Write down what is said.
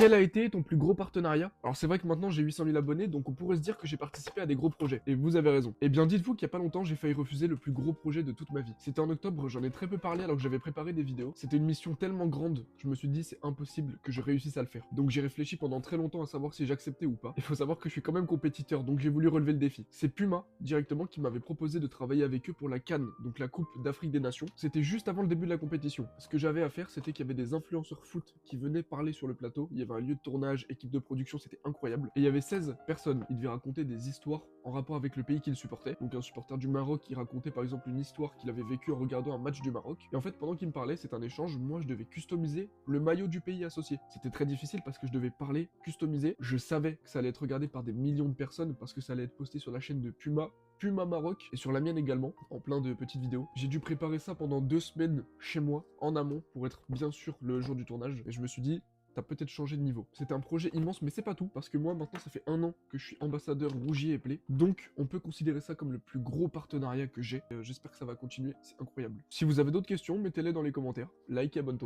Quel a été ton plus gros partenariat? Alors c'est vrai que maintenant j'ai 800 000 abonnés, donc on pourrait se dire que j'ai participé à des gros projets. Et vous avez raison. Eh bien dites-vous qu'il y a pas longtemps j'ai failli refuser le plus gros projet de toute ma vie. C'était en octobre, j'en ai très peu parlé alors que j'avais préparé des vidéos. C'était une mission tellement grande, je me suis dit c'est impossible que je réussisse à le faire. Donc j'ai réfléchi pendant très longtemps à savoir si j'acceptais ou pas. Il faut savoir que je suis quand même compétiteur, donc j'ai voulu relever le défi. C'est Puma, directement, qui m'avait proposé de travailler avec eux pour la CAN, donc la Coupe d'Afrique des Nations. C'était juste avant le début de la compétition. Ce que j'avais à faire, c'était qu'il y avait des influenceurs foot qui venaient parler sur le plateau. Il y avait un lieu de tournage, équipe de production, c'était incroyable. Et il y avait 16 personnes. Ils devaient raconter des histoires en rapport avec le pays qu'ils supportaient. Donc un supporter du Maroc qui racontait par exemple une histoire qu'il avait vécue en regardant un match du Maroc. Et en fait, pendant qu'il me parlait, c'est un échange, moi je devais customiser le maillot du pays associé. C'était très difficile parce que je devais parler, customiser. Je savais que ça allait être regardé par des millions de personnes parce que ça allait être posté sur la chaîne de Puma Maroc, et sur la mienne également, en plein de petites vidéos. J'ai dû préparer ça pendant 2 semaines chez moi, en amont, pour être bien sûr le jour du tournage, et je me suis dit, t'as peut-être changé de niveau. C'était un projet immense, mais c'est pas tout, parce que moi, maintenant, ça fait 1 an que je suis ambassadeur Rougier et Play, donc on peut considérer ça comme le plus gros partenariat que j'ai. J'espère que ça va continuer, c'est incroyable. Si vous avez d'autres questions, mettez-les dans les commentaires, like et abonne-toi.